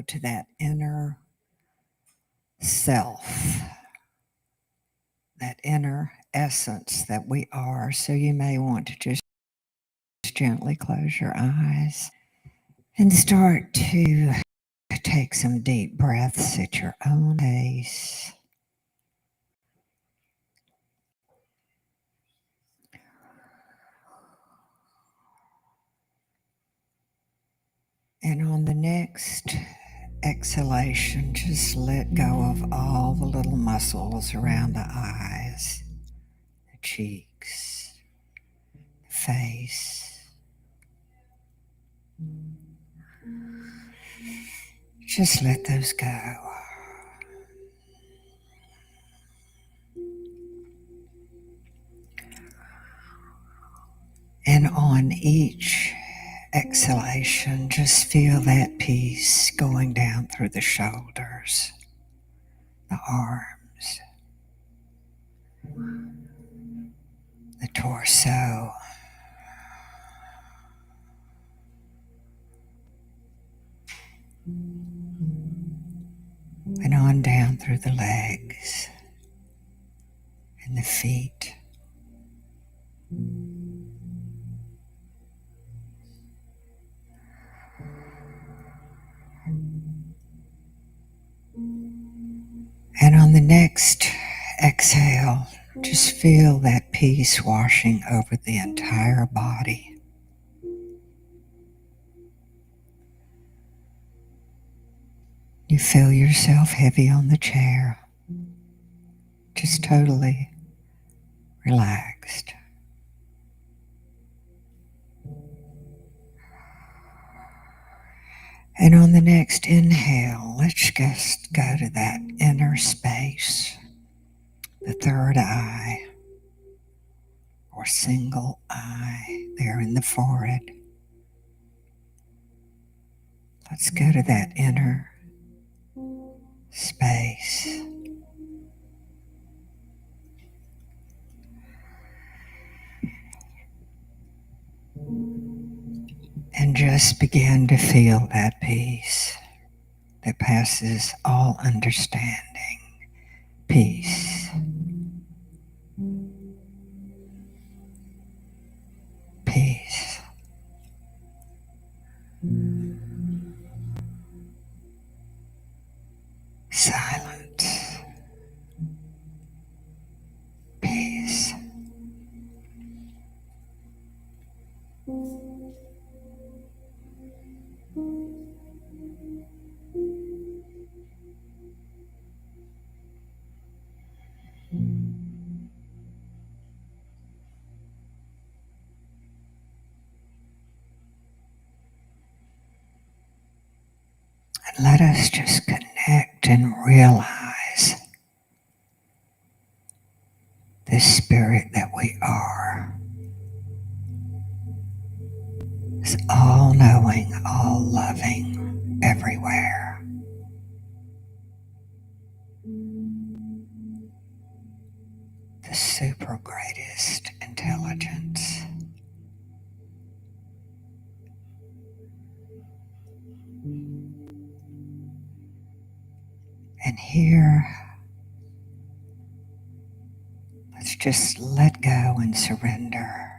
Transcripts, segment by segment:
to that inner self, that inner essence that we are. So you may want to just gently close your eyes and start to take some deep breaths at your own pace. And on the next exhalation, just let go of all the little muscles around the eyes, the cheeks, the face. Just let those go. And on each exhalation, just feel that peace going down through the shoulders, the arms, the torso, and on down through the legs and the feet. And on the next exhale, just feel that peace washing over the entire body. You feel yourself heavy on the chair, just totally relaxed. And on the next inhale, let's just go to that inner space, the third eye or single eye there in the forehead. Let's go to that inner space. And just begin to feel that peace that passes all understanding. Peace. Peace. Silence. Peace. And let us just connect and realize the spirit that we are is all knowing, all loving, everywhere. The super greatest intelligence. And here, let's just let go and surrender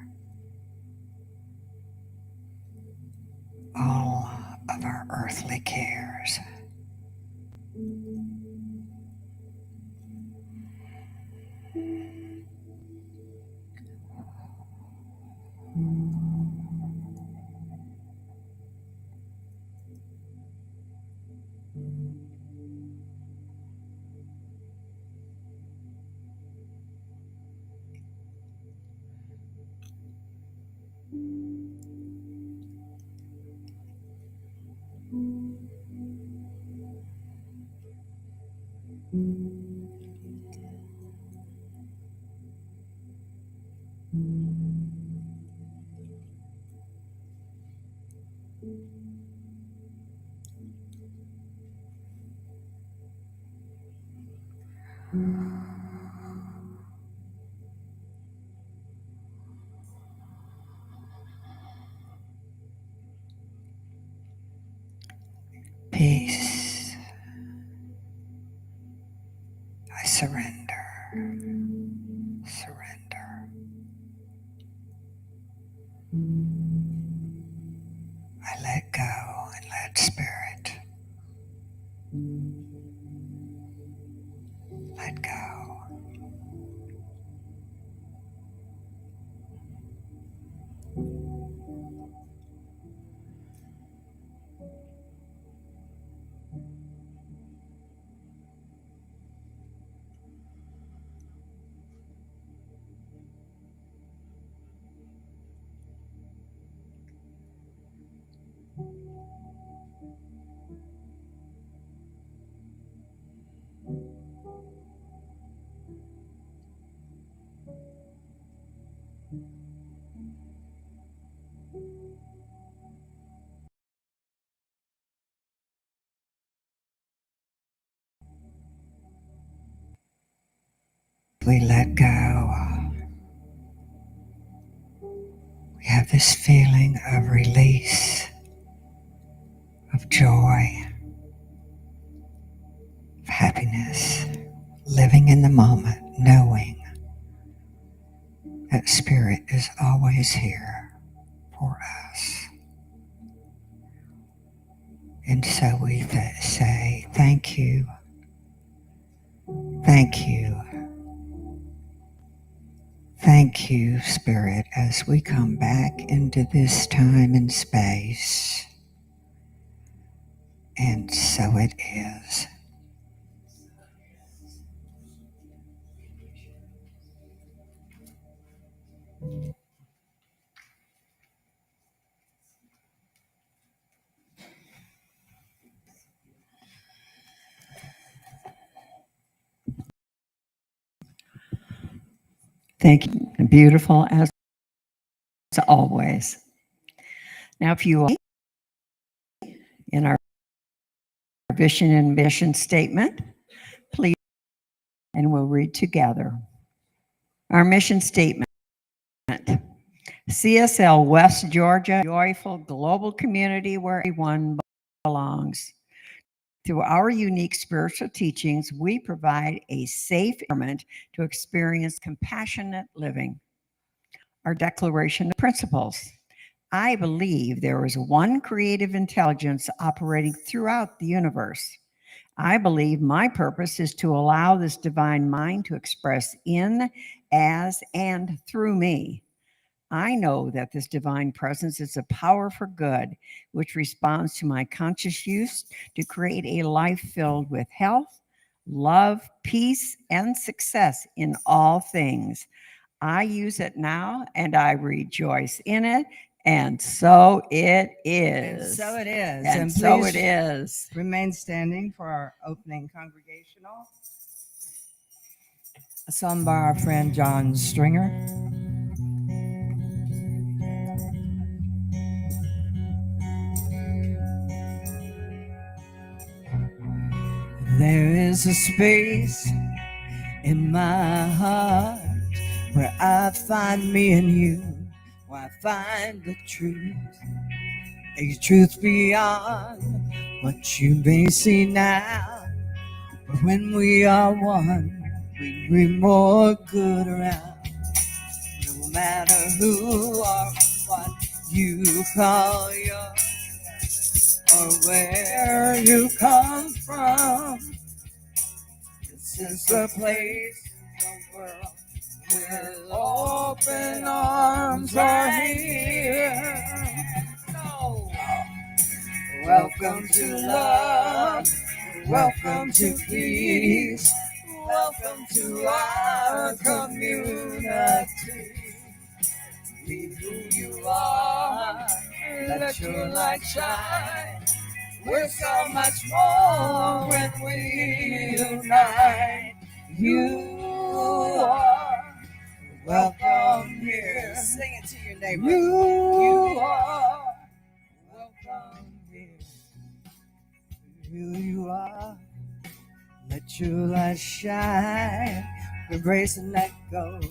all of our earthly cares. Peace. surrender, surrender. I let go and let Spirit let go. We let go. We have this feeling of release, of joy, of happiness, living in the moment, knowing that Spirit is always here for us. And so we say, thank you, thank you, thank you, Spirit, as we come back into this time and space. And so it is. Thank you. Beautiful as always. Now, if you are in our vision and mission statement, please, and we'll read together. Our mission statement. CSL West Georgia, joyful global community where everyone belongs. Through our unique spiritual teachings, we provide a safe environment to experience compassionate living. Our declaration of principles. I believe there is one creative intelligence operating throughout the universe. I believe my purpose is to allow this divine mind to express in, as, and through me. I know that this divine presence is a power for good, which responds to my conscious use to create a life filled with health, love, peace, and success in all things. I use it now and I rejoice in it. And so it is. And so it is. And so it is. Remain standing for our opening congregational. A song by our friend John Stringer. There is a space in my heart where I find me and you, where I find the truth, a truth beyond what you may see now. But when we are one, we bring more good around. No matter who or what you call your, or where you come from, this is the place, the world, with open arms are here. So, welcome to love, welcome to peace, welcome to our community. Be who you are, let your light shine. We're so much more when we unite. You are welcome here. Sing it to your neighbor. You are welcome here. Who you are, let your light shine. Embrace and let go.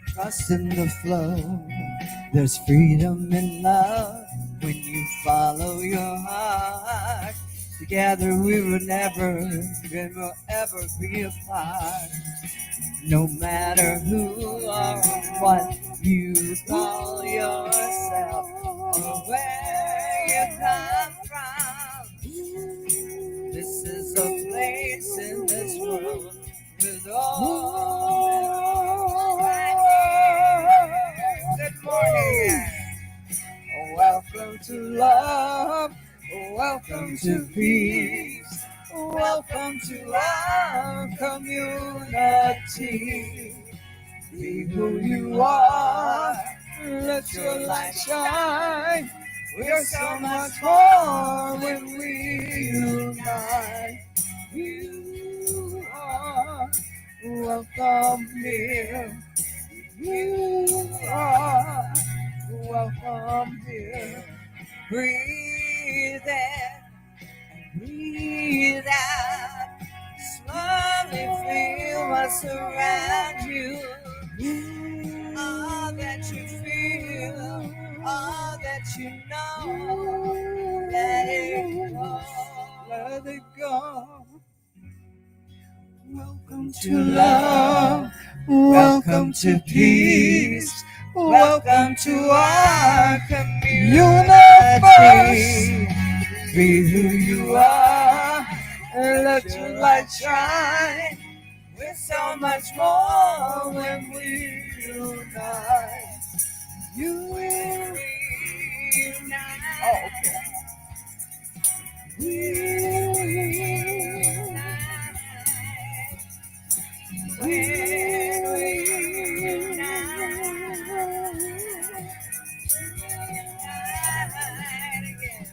Trust in the flow. There's freedom in love when you follow your heart. Together we will never and will ever be apart. No matter who or what you call yourself or where you come from, this is a place in this world with all. Good morning. Welcome to love. Welcome to peace. Welcome to our community. Be who you are. Let your light shine. We're so much more when we unite. You are welcome here. You are welcome here. Breathe in, breathe out. Slowly feel what's around you. All that you feel, all that you know. Let it go. Let it go. Welcome to love. Welcome to peace. Welcome to our community. Be who you are and let your light shine. We're so much more when we unite. You will reunite. Oh, okay. We unite. When we unite again.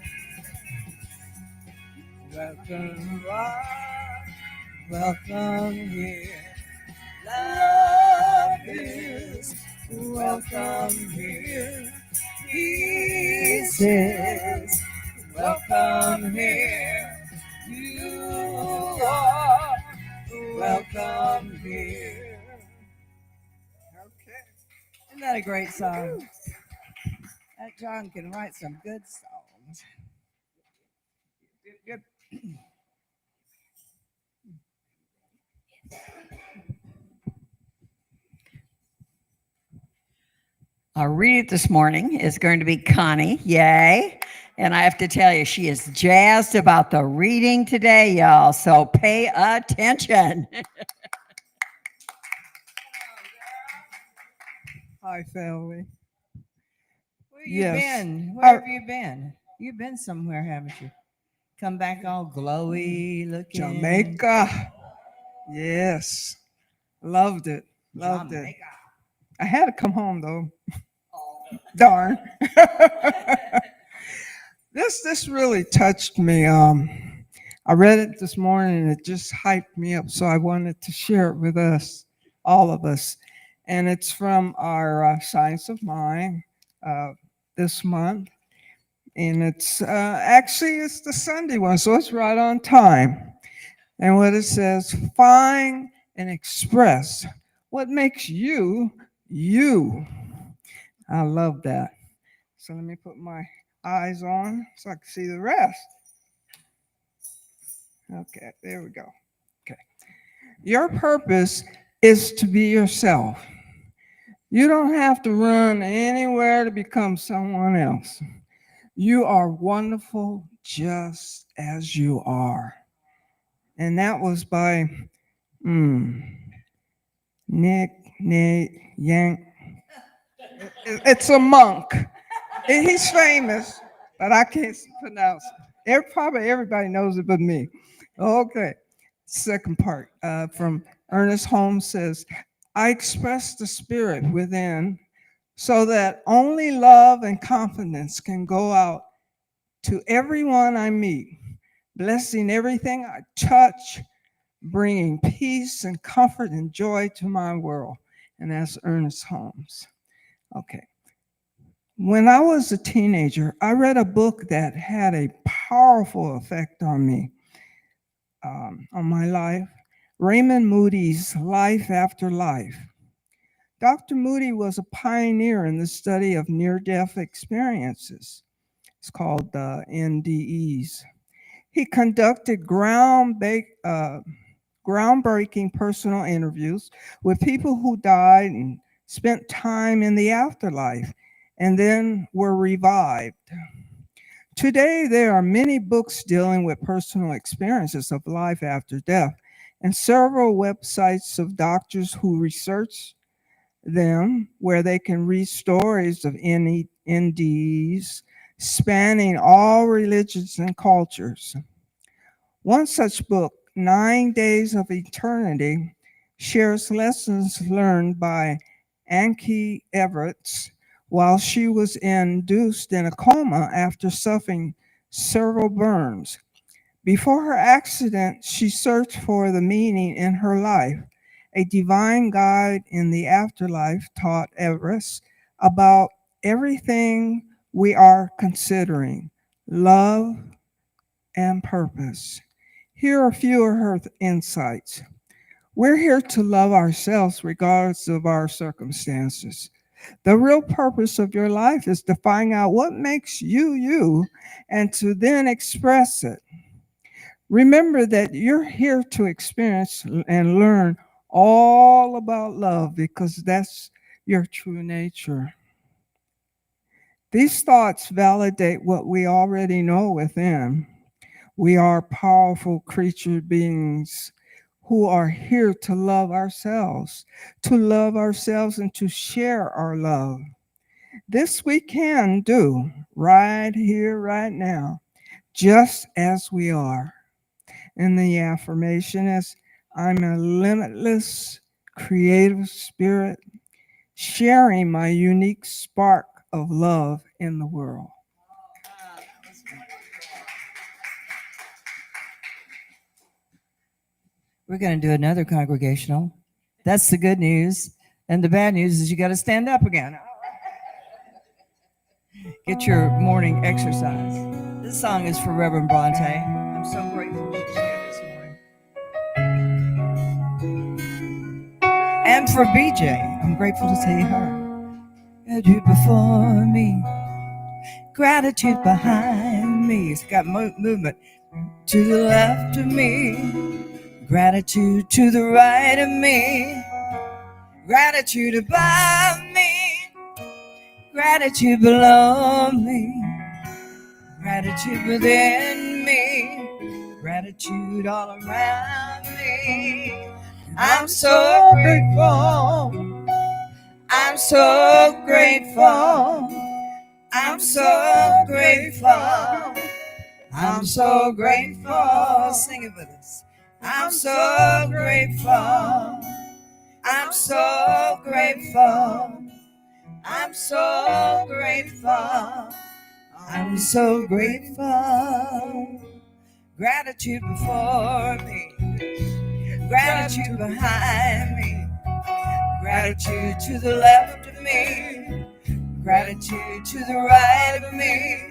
Welcome, welcome here. Love is welcome here. Peace is welcome here. You are welcome here. Okay. Isn't that a great song? That John can write some good songs. Good. Our reader this morning is going to be Connie. Yay. And I have to tell you, she is jazzed about the reading today, y'all. So pay attention. Hi, family. Where you Yes. been? Where have you been? You've been somewhere, haven't you? Come back all glowy looking. Jamaica. Yes. Loved it. Loved it. Jamaica. I had to come home though. Darn. This really touched me. I read it this morning and it just hyped me up. So I wanted to share it with us, all of us. And it's from our Science of Mind this month. And it's actually it's the Sunday one, so it's right on time. And what it says, find and express what makes you, you. I love that. So let me put my eyes on so I can see the rest. Okay, there we go. Okay. Your purpose is to be yourself. You don't have to run anywhere to become someone else. You are wonderful just as you are. And that was by Nick Yank. It's a monk. He's famous, but I can't pronounce it. Probably everybody knows it but me. Okay. Second part from Ernest Holmes says, I express the spirit within so that only love and confidence can go out to everyone I meet, blessing everything I touch, bringing peace and comfort and joy to my world. And that's Ernest Holmes. Okay. When I was a teenager, I read a book that had a powerful effect on me, on my life. Raymond Moody's Life After Life. Dr. Moody was a pioneer in the study of near-death experiences. It's called NDEs. He conducted groundbreaking personal interviews with people who died and spent time in the afterlife and then were revived. Today, there are many books dealing with personal experiences of life after death, and several websites of doctors who research them where they can read stories of NDEs spanning all religions and cultures. One such book, 9 Days of Eternity, shares lessons learned by Anki Everett while she was induced in a coma after suffering several burns. Before her accident, she searched for the meaning in her life. A divine guide in the afterlife taught Everest about everything we are considering: love and purpose. Here are a few of her insights. We're here to love ourselves regardless of our circumstances. The real purpose of your life is to find out what makes you you and to then express it. Remember that you're here to experience and learn all about love because that's your true nature. These thoughts validate what we already know within. We are powerful creature beings who are here to love ourselves, and to share our love. This we can do right here, right now, just as we are. And the affirmation is, I'm a limitless creative spirit sharing my unique spark of love in the world. We're going to do another congregational. That's the good news. And the bad news is you got to stand up again. Get your morning exercise. This song is for Reverend Bronte. I'm so grateful she's here this morning. And for BJ, I'm grateful to see her. Gratitude before me, gratitude behind me. It's got movement to the left of me. Gratitude to the right of me, gratitude above me, gratitude below me, gratitude within me, gratitude all around me. I'm so grateful, I'm so grateful, I'm so grateful, I'm so grateful. Sing it with us. I'm so grateful, I'm so grateful, I'm so grateful, I'm so grateful. Gratitude before me, gratitude behind me, gratitude to the left of me, gratitude to the right of me,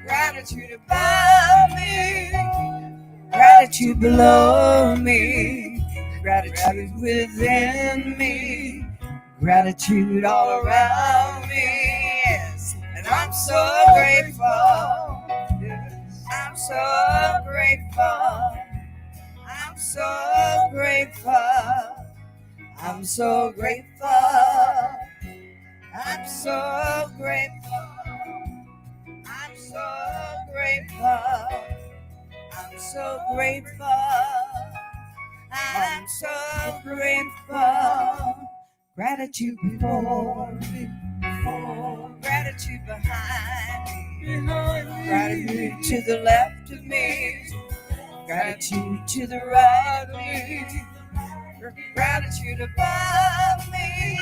gratitude above me, gratitude below me, gratitude within me, gratitude all around me. Yes. And I'm so grateful. Yes. I'm so grateful. I'm so grateful. I'm so grateful. I'm so grateful. I'm so grateful. I'm so grateful. I'm so grateful. Gratitude before me, gratitude behind me, gratitude to the left of me, gratitude to the right of me, gratitude above me,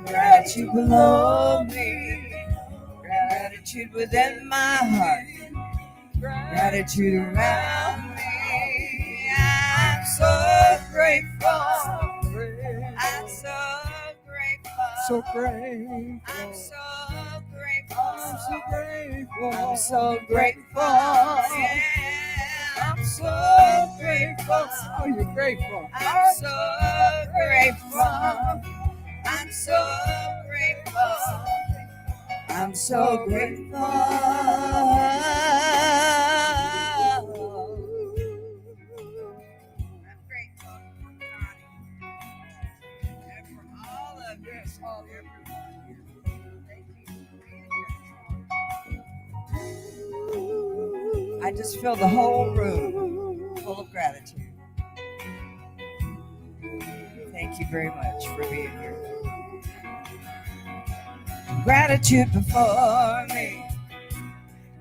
gratitude below me, gratitude within my heart, gratitude around me. I'm so grateful. I'm so grateful. So grateful. I'm so grateful. I'm so grateful. I'm so grateful. Yeah. I'm so grateful. Oh, you're grateful. I'm so grateful. I'm so grateful. I'm so grateful. I just feel the whole room full of gratitude. Thank you very much for being here. Gratitude before me,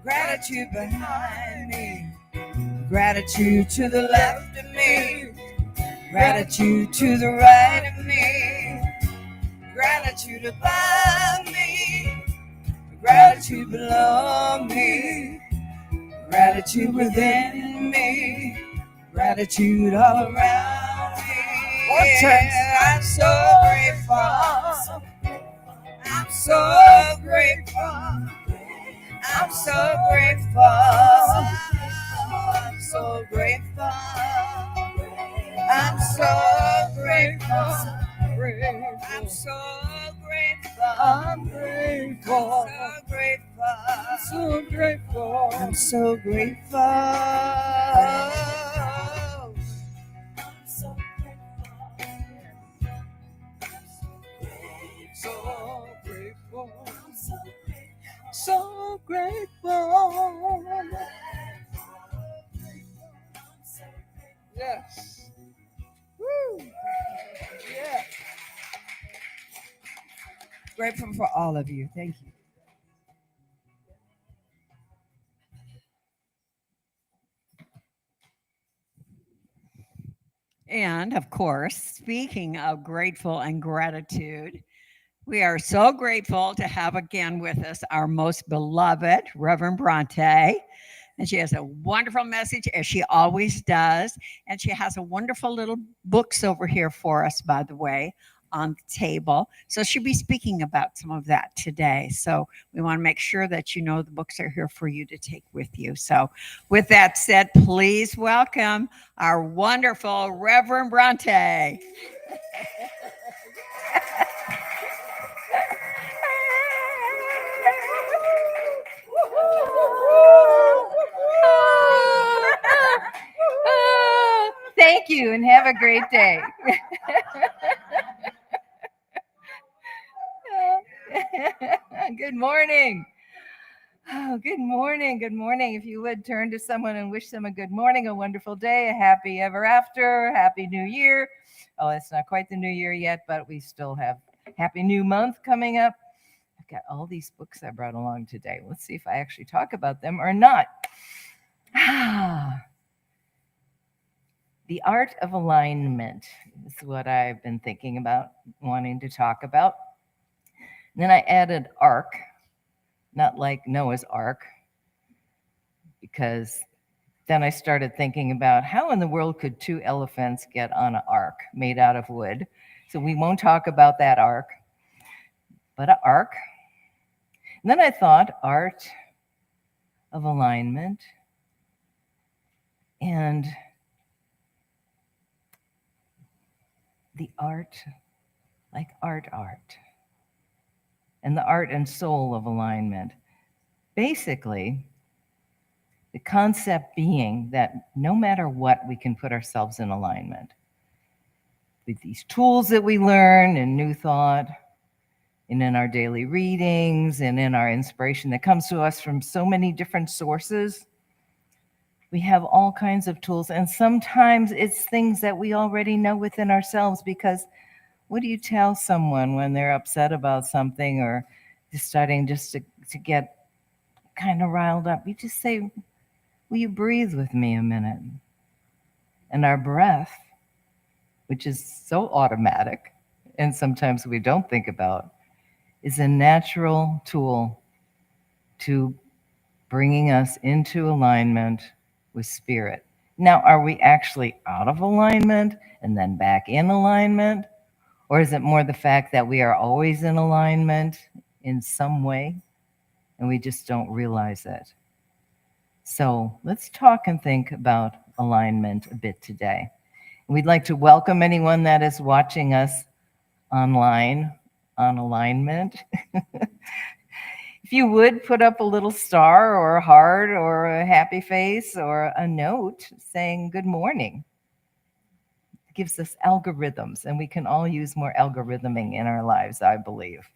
gratitude behind me, gratitude to the left of me, gratitude to the right of me, gratitude above me, gratitude below me, gratitude within me, gratitude all around me. I'm so grateful. I'm so grateful. I'm so grateful. I'm so grateful. I'm so grateful. I'm so grateful. I'm grateful. I'm so grateful. I'm so grateful. So grateful. So grateful. Yes. Woo. Yeah. Grateful for all of you. Thank you. And of course, speaking of grateful and gratitude, we are so grateful to have again with us our most beloved Reverend Bronte. And she has a wonderful message, as she always does. And she has a wonderful little books over here for us, by the way, on the table. So she'll be speaking about some of that today. So we want to make sure that you know the books are here for you to take with you. So with that said, please welcome our wonderful Reverend Bronte. Thank you and have a great day. Good morning. Oh, good morning. Good morning. If you would turn to someone and wish them a good morning, a wonderful day, a happy ever after, happy new year. Oh, it's not quite the new year yet, but we still have happy new month coming up. I've got all these books I brought along today. Let's see if I actually talk about them or not. The art of alignment is what I've been thinking about, wanting to talk about. And then I added ark, not like Noah's Ark, because then I started thinking about how in the world could two elephants get on an ark made out of wood. So we won't talk about that ark, but an ark. And then I thought art of alignment and the art, like art, and the art and soul of alignment. Basically, the concept being that no matter what, we can put ourselves in alignment. With these tools that we learn in New Thought, and in our daily readings, and in our inspiration that comes to us from so many different sources, we have all kinds of tools. And sometimes it's things that we already know within ourselves, because what do you tell someone when they're upset about something or just starting to get kind of riled up? You just say, will you breathe with me a minute? And our breath, which is so automatic, and sometimes we don't think about, is a natural tool to bringing us into alignment with spirit. Now, are we actually out of alignment and then back in alignment? Or is it more the fact that we are always in alignment in some way and we just don't realize it? So let's talk and think about alignment a bit today. We'd like to welcome anyone that is watching us online on alignment. If you would put up a little star or a heart or a happy face or a note saying good morning. It gives us algorithms, and we can all use more algorithming in our lives, I believe.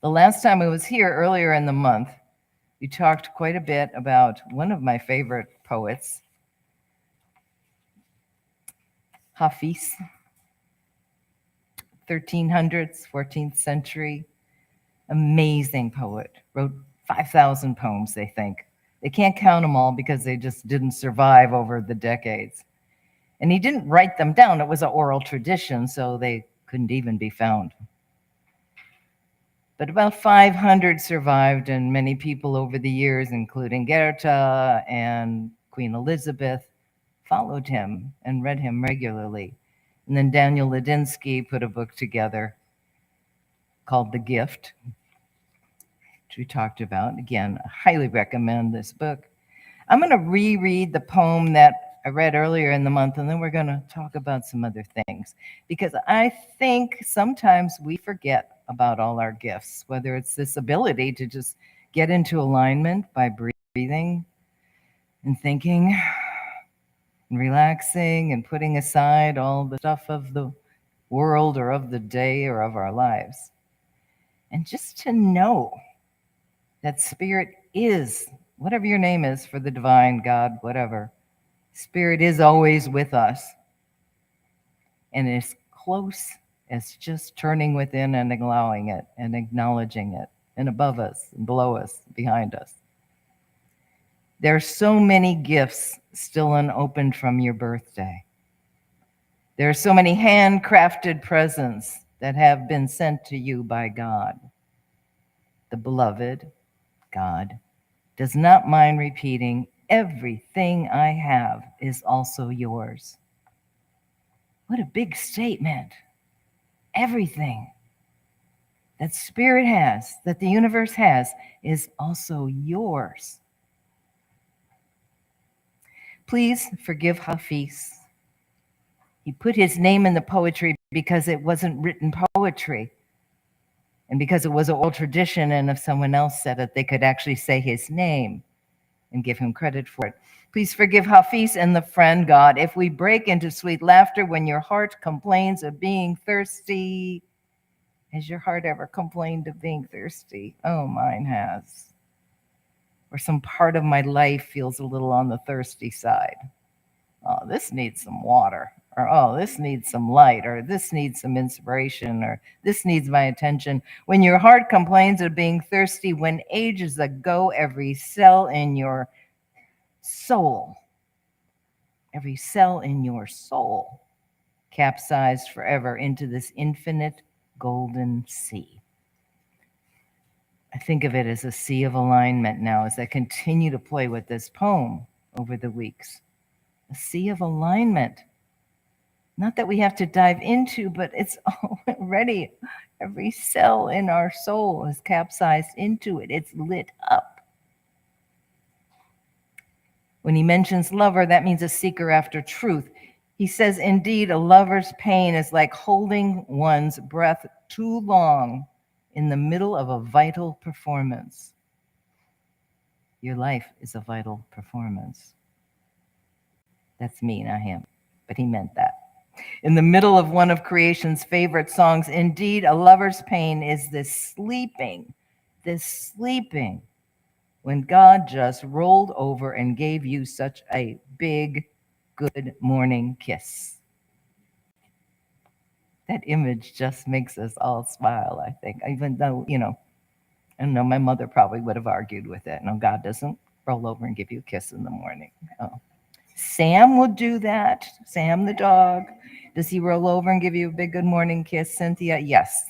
The last time I was here earlier in the month, You talked quite a bit about one of my favorite poets, Hafiz, 1300s, 14th century, amazing poet, wrote 5,000 poems, they think. They can't count them all because they just didn't survive over the decades. And he didn't write them down. It was an oral tradition, so they couldn't even be found. But about 500 survived, and many people over the years, including Goethe and Queen Elizabeth, followed him and read him regularly. And then Daniel Ladinsky put a book together called The Gift, which we talked about. Again, I highly recommend this book. I'm going to reread the poem that I read earlier in the month, and then we're going to talk about some other things, because I think sometimes we forget about all our gifts, whether it's this ability to just get into alignment by breathing and thinking and relaxing and putting aside all the stuff of the world or of the day or of our lives. And just to know that Spirit is, whatever your name is for the divine, God, whatever, Spirit is always with us and is close as just turning within and allowing it and acknowledging it, and above us and below us, behind us. There are so many gifts still unopened from your birthday. There are so many handcrafted presents that have been sent to you by God. The beloved God does not mind repeating, everything I have is also yours. What a big statement. Everything that Spirit has, that the universe has, is also yours. Please forgive Hafiz. He put his name in the poetry because it wasn't written poetry, and because it was an old tradition, and if someone else said it, they could actually say his name and give him credit for it. Please forgive Hafiz and the friend God if we break into sweet laughter when your heart complains of being thirsty. Has your heart ever complained of being thirsty? Oh, mine has. Or some part of my life feels a little on the thirsty side. Oh, this needs some water. Or, oh, this needs some light. Or this needs some inspiration. Or this needs my attention. When your heart complains of being thirsty, when ages ago every cell in your soul capsized forever into this infinite golden sea. I think of it as a sea of alignment now as I continue to play with this poem over the weeks. A sea of alignment. Not that we have to dive into, but it's already, every cell in our soul is capsized into it. It's lit up. When he mentions lover, that means a seeker after truth. He says, indeed, a lover's pain is like holding one's breath too long in the middle of a vital performance. Your life is a vital performance. That's me, not him, but he meant that. In the middle of one of creation's favorite songs, indeed, a lover's pain is this sleeping, when God just rolled over and gave you such a big, good morning kiss. That image just makes us all smile, I think, even though, I don't know, my mother probably would have argued with it. No, God doesn't roll over and give you a kiss in the morning. Oh. Sam would do that. Sam the dog. Does he roll over and give you a big good morning kiss, Cynthia? Yes.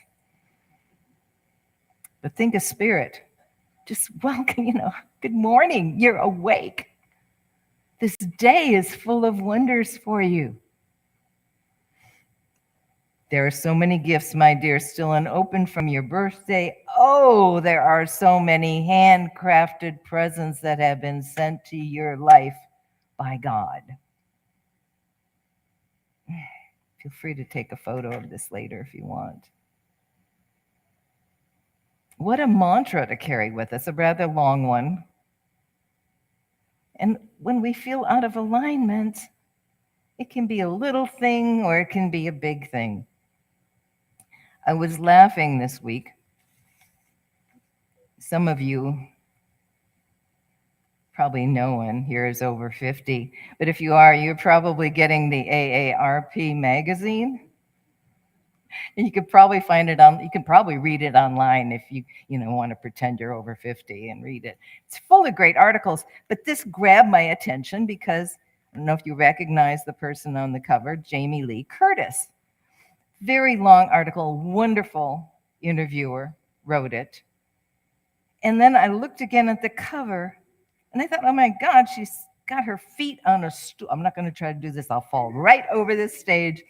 But think of Spirit. Just welcome, good morning. You're awake. This day is full of wonders for you. There are so many gifts, my dear, still unopened from your birthday. Oh, there are so many handcrafted presents that have been sent to your life by God. Feel free to take a photo of this later if you want. What a mantra to carry with us, a rather long one. And when we feel out of alignment, it can be a little thing or it can be a big thing. I was laughing this week. Some of you Probably no one here is over 50, but if you are, you're probably getting the AARP magazine. And you could probably find it on, you can probably read it online if you want to pretend you're over 50 and read it. It's full of great articles, but this grabbed my attention because I don't know if you recognize the person on the cover, Jamie Lee Curtis. Very long article, wonderful interviewer wrote it. And then I looked again at the cover and I thought, oh my God, she's got her feet on a stool. I'm not going to try to do this. I'll fall right over this stage.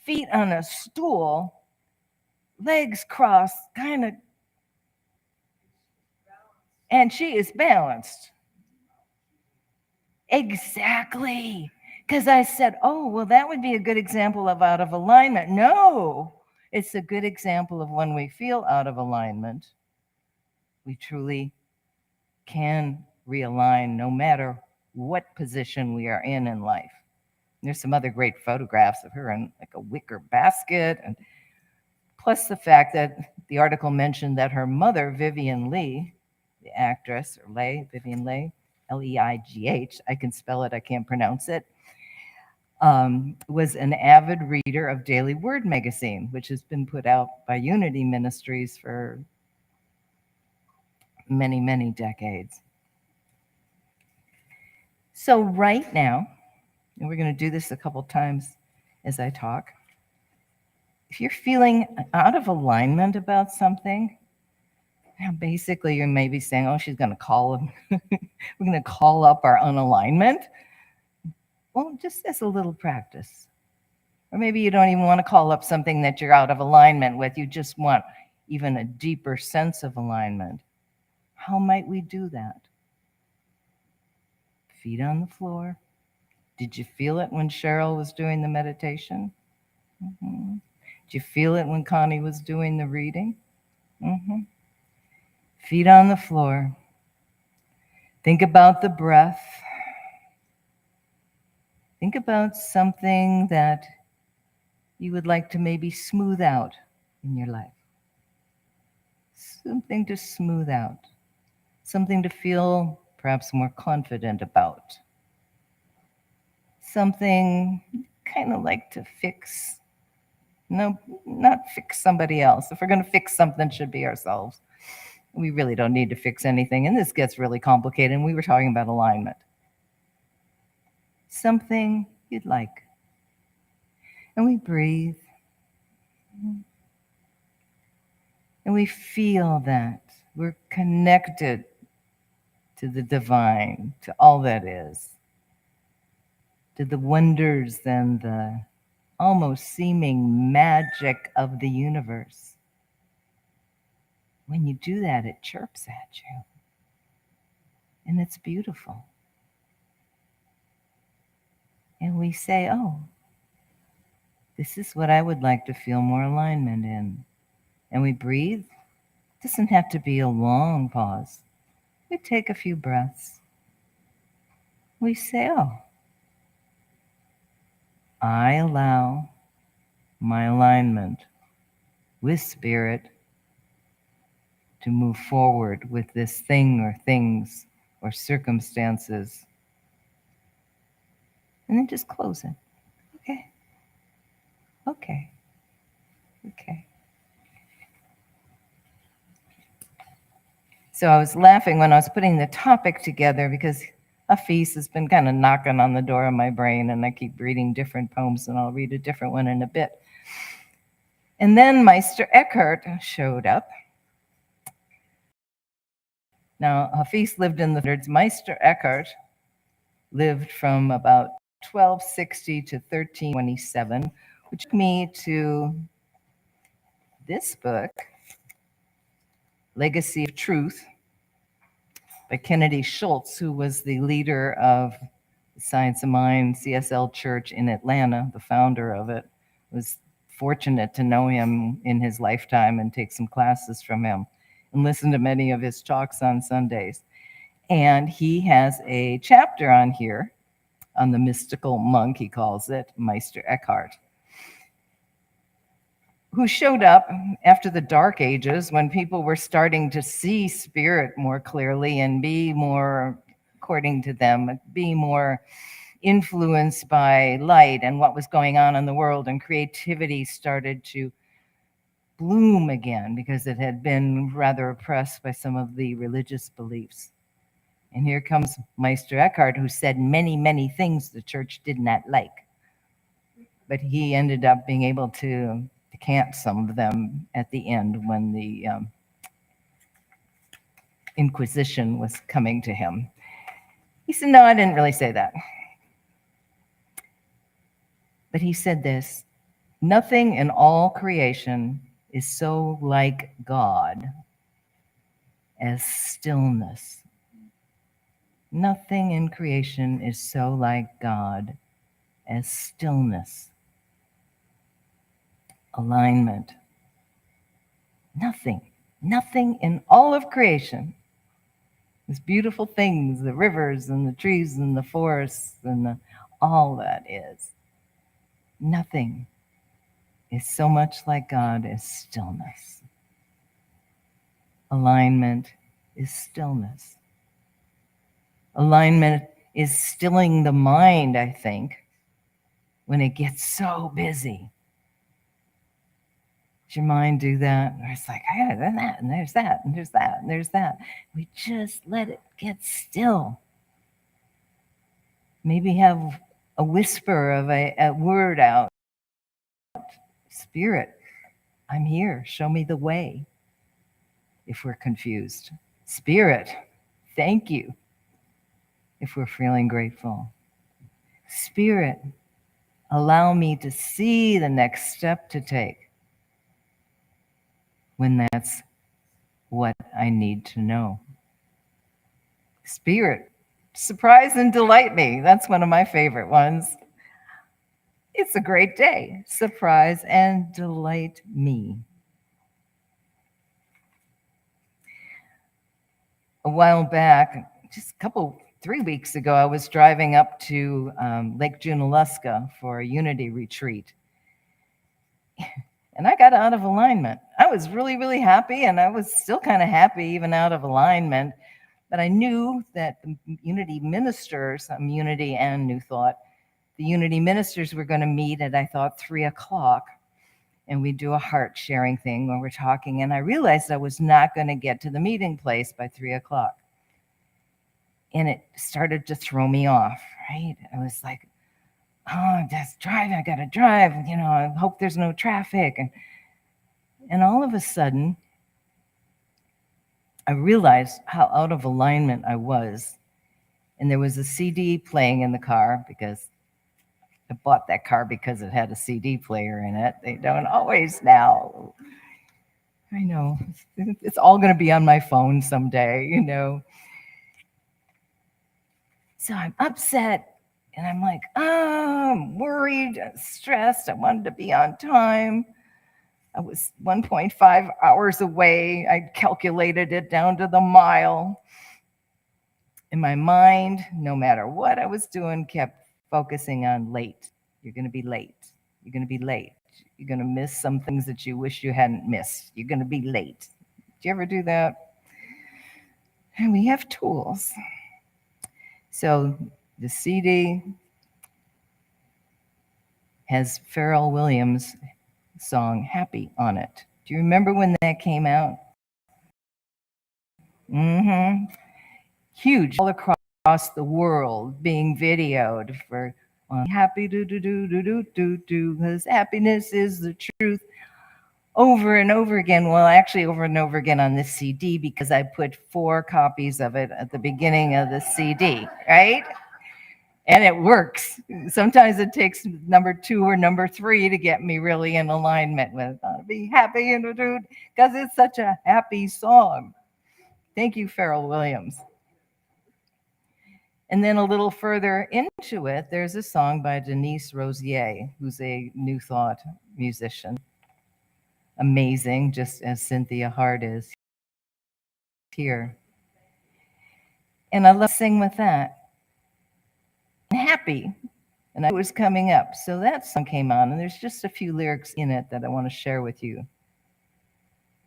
Feet on a stool, legs crossed, kind of, and she is balanced. Exactly. Because I said, oh, well, that would be a good example of out of alignment. No, it's a good example of when we feel out of alignment, we truly can realign no matter what position we are in life. There's some other great photographs of her in like a wicker basket, and plus the fact that the article mentioned that her mother, Vivian Leigh, the actress, or Leigh, Vivian Leigh, Leigh, I can spell it, I can't pronounce it, was an avid reader of Daily Word magazine, which has been put out by Unity Ministries for many, many decades. So right now, and we're going to do this a couple times as I talk, if you're feeling out of alignment about something, basically you may be saying, oh, she's going to call him. We're going to call up our unalignment. Well, just as a little practice. Or maybe you don't even want to call up something that you're out of alignment with. You just want even a deeper sense of alignment. How might we do that? Feet on the floor. Did you feel it when Cheryl was doing the meditation? Mm-hmm. Did you feel it when Connie was doing the reading? Mm-hmm. Feet on the floor. Think about the breath. Think about something that you would like to maybe smooth out in your life. Something to smooth out. Something to feel perhaps more confident about. Something kind of like to fix. No, not fix somebody else. If we're going to fix something, it should be ourselves. We really don't need to fix anything. And this gets really complicated. And we were talking about alignment. Something you'd like. And we breathe. And we feel that we're connected to the divine, to all that is, to the wonders and the almost seeming magic of the universe. When you do that, it chirps at you. And it's beautiful. And we say, oh, this is what I would like to feel more alignment in. And we breathe. It doesn't have to be a long pause. We take a few breaths. We say, oh, I allow my alignment with spirit to move forward with this thing or things or circumstances. And then just close it. Okay. Okay. Okay. So I was laughing when I was putting the topic together because Hafiz has been kind of knocking on the door of my brain, and I keep reading different poems, and I'll read a different one in a bit. And then Meister Eckhart showed up. Now, Hafiz lived in the 1300s. Meister Eckhart lived from about 1260 to 1327, which took me to this book, Legacy of Truth, by Kennedy Schultz, who was the leader of the Science of Mind CSL Church in Atlanta, the founder of it. Was fortunate to know him in his lifetime and take some classes from him and listen to many of his talks on Sundays. And he has a chapter on here on the mystical monk, he calls it, Meister Eckhart, who showed up after the Dark Ages when people were starting to see spirit more clearly and be more according to them, being more influenced by light and what was going on in the world, and creativity started to bloom again because it had been rather oppressed by some of the religious beliefs. And here comes Meister Eckhart, who said many, many things the church did not like. But he ended up being able to decant some of them at the end when the Inquisition was coming to him. He said, no, I didn't really say that. But he said this: nothing in all creation is so like God as stillness. Nothing in creation is so like God as stillness. Alignment. Nothing in all of creation. These beautiful things, the rivers and the trees and the forests and all that is. Nothing is so much like God as stillness. Alignment is stillness. Alignment is stilling the mind, I think, when it gets so busy. Does your mind do that? Or it's like, I gotta do that, and there's that, and there's that, and there's that. We just let it get still. Maybe have a whisper of a word out. Spirit, I'm here. Show me the way. If we're confused. Spirit, thank you. If we're feeling grateful. Spirit, allow me to see the next step to take when that's what I need to know. Spirit, surprise and delight me. That's one of my favorite ones. It's a great day. Surprise and delight me. A while back, just 3 weeks ago, I was driving up to Lake Junaluska for a unity retreat. And I got out of alignment. I was really, really happy, and I was still kind of happy even out of alignment. But I knew that the unity ministers, Unity and New Thought, the unity ministers were going to meet at, I thought, 3 o'clock. And we do a heart sharing thing when we're talking. And I realized I was not going to get to the meeting place by 3 o'clock. And it started to throw me off, right? I was like, oh, that's driving. I got to drive. I hope there's no traffic. And all of a sudden, I realized how out of alignment I was. And there was a CD playing in the car because I bought that car because it had a CD player in it. They don't always now. I know. It's all going to be on my phone someday, So I'm upset, and I'm like, I'm worried, stressed. I wanted to be on time. I was 1.5 hours away. I calculated it down to the mile. And my mind, no matter what I was doing, kept focusing on late. You're going to be late. You're going to be late. You're going to miss some things that you wish you hadn't missed. You're going to be late. Do you ever do that? And we have tools. So the CD has Pharrell Williams' song Happy on it. Do you remember when that came out? Huge, all across the world, being videoed for happy because happiness is the truth. Over and over again. Well, actually over and over again on this CD, because I put 4 copies of it at the beginning of the CD, right? And it works. Sometimes it takes number 2 or number 3 to get me really in alignment with be happy and because it's such a happy song. Thank you, Pharrell Williams. And then a little further into it, there's a song by Denise Rosier, who's a New Thought musician. Amazing, just as Cynthia Hart is here. And I love to sing with that. I'm happy. And I was coming up. So that song came on, and there's just a few lyrics in it that I want to share with you.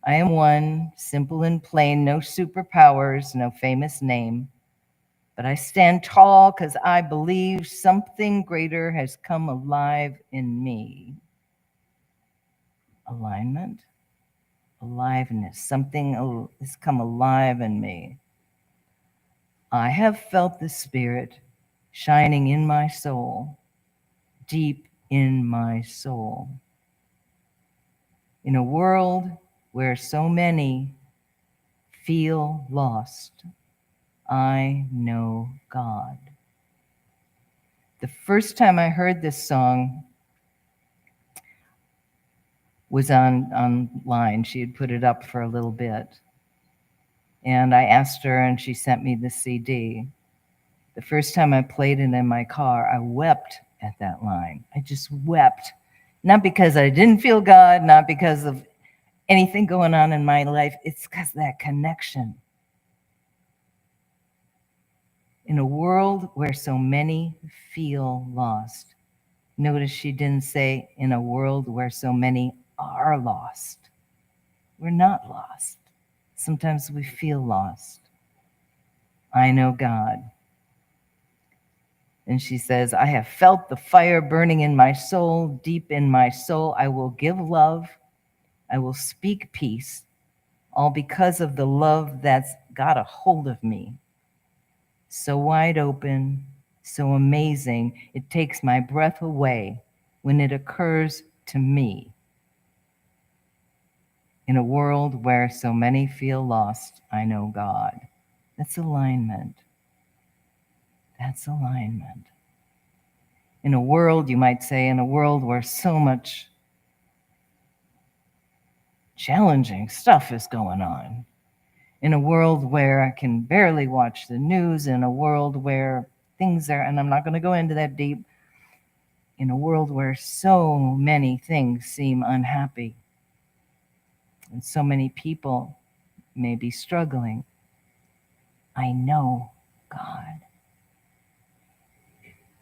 I am one, simple and plain, no superpowers, no famous name. But I stand tall because I believe something greater has come alive in me. Alignment, aliveness, something has come alive in me. I have felt the Spirit shining in my soul, deep in my soul. In a world where so many feel lost, I know God. The first time I heard this song was online. She had put it up for a little bit. And I asked her, and she sent me the CD. The first time I played it in my car, I wept at that line. I just wept. Not because I didn't feel God, not because of anything going on in my life. It's because that connection. In a world where so many feel lost. Notice she didn't say in a world where so many are lost. We're not lost. Sometimes we feel lost. I know God. And she says, I have felt the fire burning in my soul, deep in my soul. I will give love. I will speak peace, all because of the love that's got a hold of me. So wide open, so amazing, it takes my breath away when it occurs to me. In a world where so many feel lost, I know God. That's alignment. That's alignment. In a world, you might say, in a world where so much challenging stuff is going on, in a world where I can barely watch the news, in a world where things are, and I'm not going to go into that deep, in a world where so many things seem unhappy and so many people may be struggling, I know God.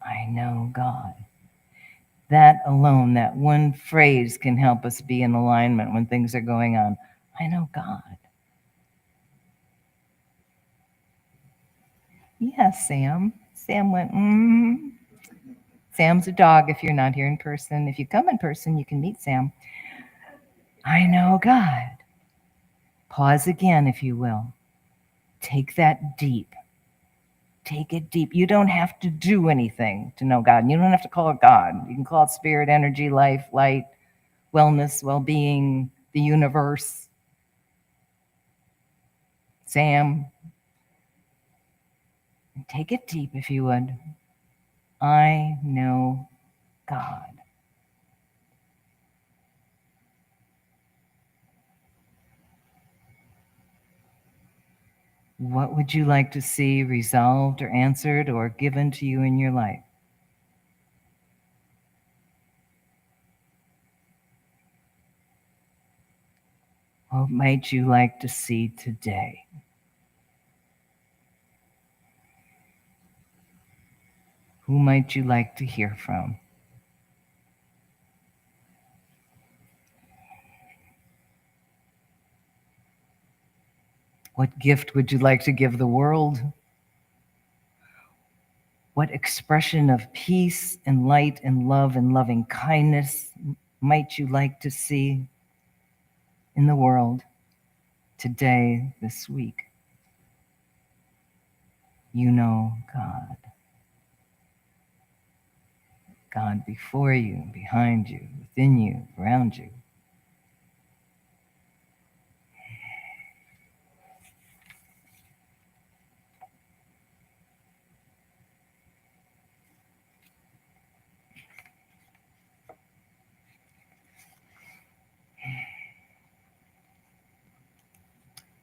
I know God. That alone, that one phrase can help us be in alignment when things are going on. I know God. Yes, Sam. Sam went, Sam's a dog if you're not here in person. If you come in person, you can meet Sam. I know God. Pause again, if you will. Take that deep. Take it deep. You don't have to do anything to know God. You don't have to call it God. You can call it spirit, energy, life, light, wellness, well-being, the universe, Sam. Take it deep, if you would. I know God. What would you like to see resolved or answered or given to you in your life? What might you like to see today? Who might you like to hear from? What gift would you like to give the world? What expression of peace and light and love and loving kindness might you like to see in the world today, this week? You know God. God before you, behind you, within you, around you.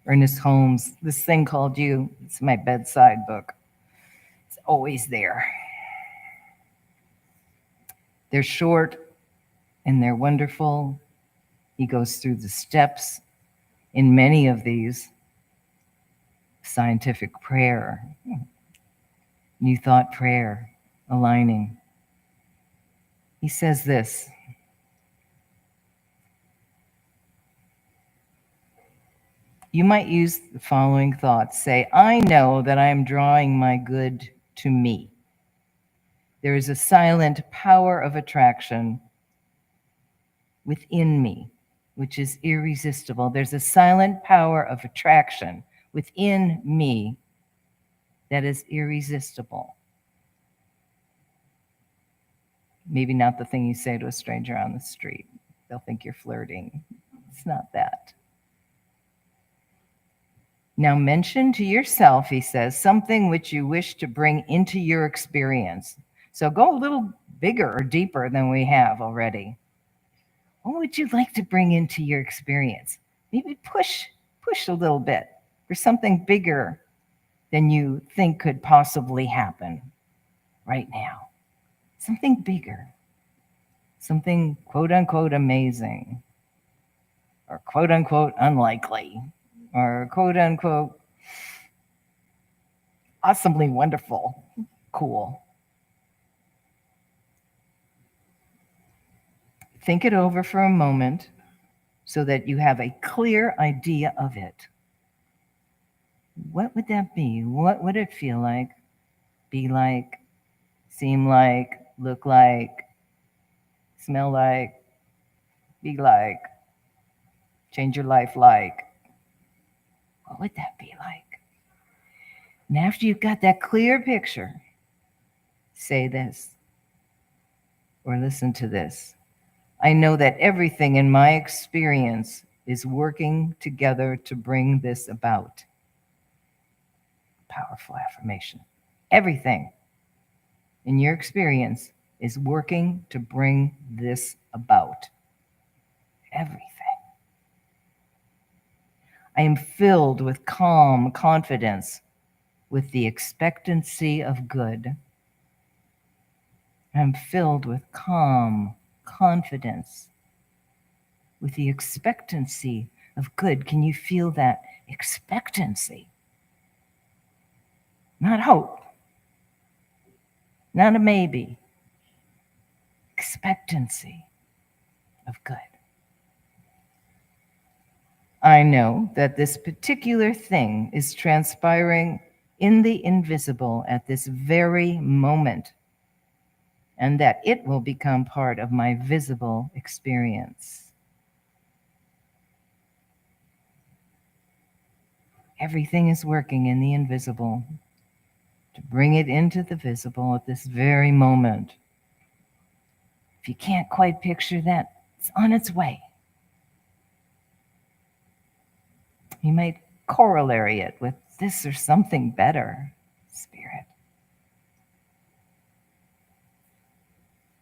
Ernest Holmes, this thing called You, it's my bedside book. It's always there. They're short and they're wonderful. He goes through the steps in many of these. Scientific prayer, new thought prayer, aligning. He says this: You might use the following thoughts. Say, I know that I am drawing my good to me. There is a silent power of attraction within me, which is irresistible. There's a silent power of attraction within me that is irresistible. Maybe not the thing you say to a stranger on the street. They'll think you're flirting. It's not that. Now mention to yourself, he says, something which you wish to bring into your experience. So go a little bigger or deeper than we have already. What would you like to bring into your experience? Maybe push a little bit for something bigger than you think could possibly happen right now. Something bigger. Something quote unquote amazing, or quote unquote unlikely, or quote unquote awesomely wonderful, cool. Think it over for a moment so that you have a clear idea of it. What would that be? What would it feel like, be like, seem like, look like, smell like, be like, change your life like? What would that be like? And after you've got that clear picture, say this or listen to this. I know that everything in my experience is working together to bring this about. Powerful affirmation. Everything in your experience is working to bring this about. Everything. I am filled with calm confidence, with the expectancy of good. I'm filled with calm confidence, with the expectancy of good. Can you feel that expectancy? Not hope, not a maybe. Expectancy of good. I know that this particular thing is transpiring in the invisible at this very moment, and that it will become part of my visible experience. Everything is working in the invisible to bring it into the visible at this very moment. If you can't quite picture that, it's on its way. You might corollary it with this or something better, Spirit.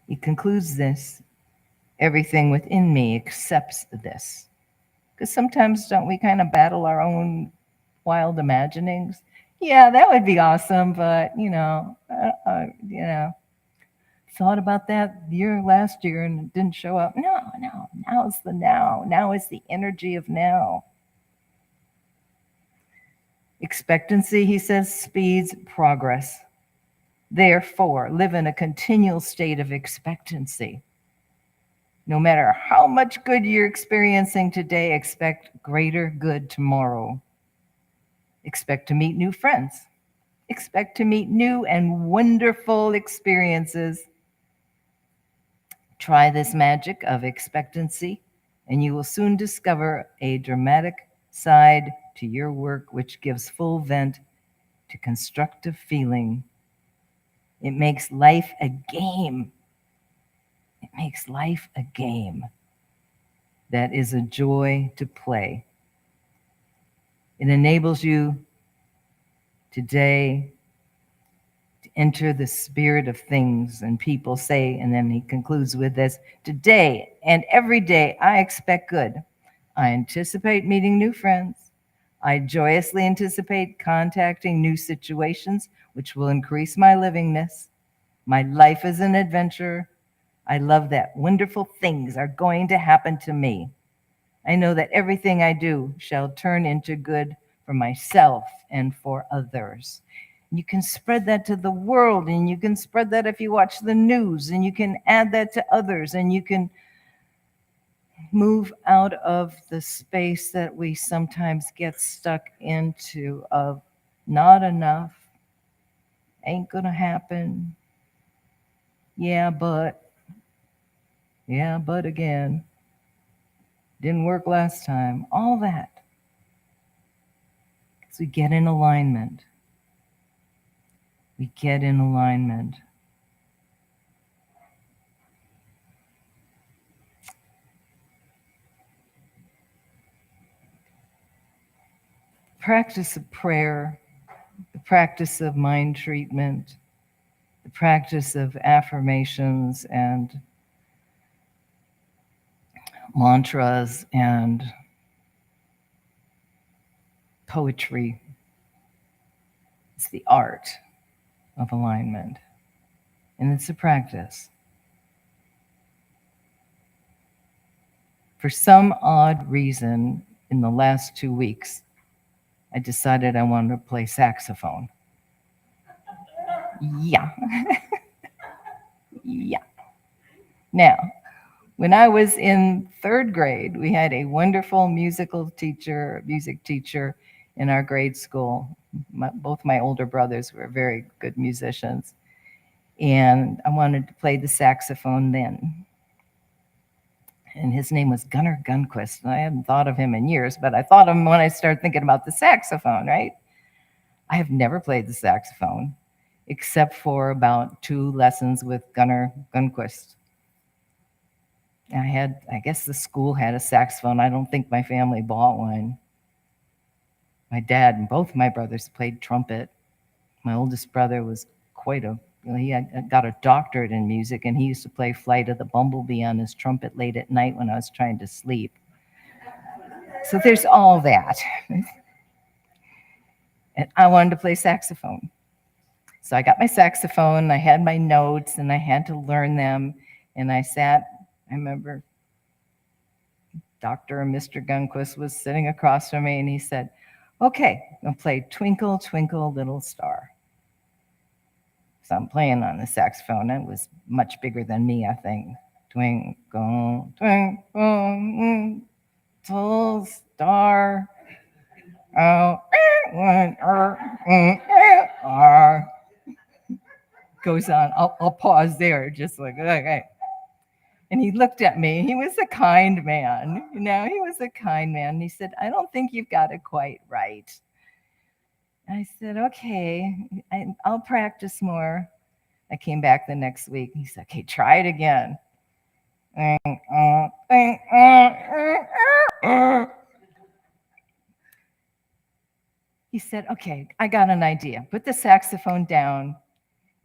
He concludes this, everything within me accepts this. Because sometimes don't we kind of battle our own wild imaginings? Yeah, that would be awesome, but thought about that last year and it didn't show up. No, now is the now. Now is the energy of now. Expectancy, he says, speeds progress. Therefore, live in a continual state of expectancy. No matter how much good you're experiencing today, expect greater good tomorrow. Expect to meet new friends. Expect to meet new and wonderful experiences. Try this magic of expectancy, and you will soon discover a dramatic side to your work which gives full vent to constructive feeling. It makes life a game. It makes life a game that is a joy to play. It enables you today to enter the spirit of things. And people say, and then he concludes with this, today and every day I expect good. I anticipate meeting new friends. I joyously anticipate contacting new situations, which will increase my livingness. My life is an adventure. I love that wonderful things are going to happen to me. I know that everything I do shall turn into good for myself and for others. You can spread that to the world, and you can spread that if you watch the news, and you can add that to others, and you can move out of the space that we sometimes get stuck into of not enough, ain't gonna happen, yeah, but again, didn't work last time, all that. So we get in alignment. We get in alignment. Practice of prayer, the practice of mind treatment, the practice of affirmations and mantras and poetry. It's the art of alignment, and it's a practice. For some odd reason, in the last 2 weeks, I decided I wanted to play saxophone. Yeah. Yeah. Now, when I was in 3rd grade, we had a wonderful music teacher in our grade school. Both my older brothers were very good musicians, and I wanted to play the saxophone then. And his name was Gunnar Gunquist. I hadn't thought of him in years, but I thought of him when I started thinking about the saxophone, right? I have never played the saxophone, except for about 2 lessons with Gunnar Gunquist. I guess the school had a saxophone. I don't think my family bought one. My dad and both my brothers played trumpet. My oldest brother was he had got a doctorate in music, and he used to play Flight of the Bumblebee on his trumpet late at night when I was trying to sleep. So there's all that. And I wanted to play saxophone. So I got my saxophone, I had my notes, and I had to learn them. And I remember Dr. and Mr. Gunquist was sitting across from me, and he said, okay, I'm going to play Twinkle, Twinkle, Little Star. So I'm playing on the saxophone. It was much bigger than me, I think. Twinkle, twinkle, little star. Oh, goes on. I'll pause there, just like, okay. And he looked at me. He was a kind man. He was a kind man. He said, I don't think you've got it quite right. I said, okay, I'll practice more. I came back the next week. He said, okay, try it again. He said, okay, I got an idea. Put the saxophone down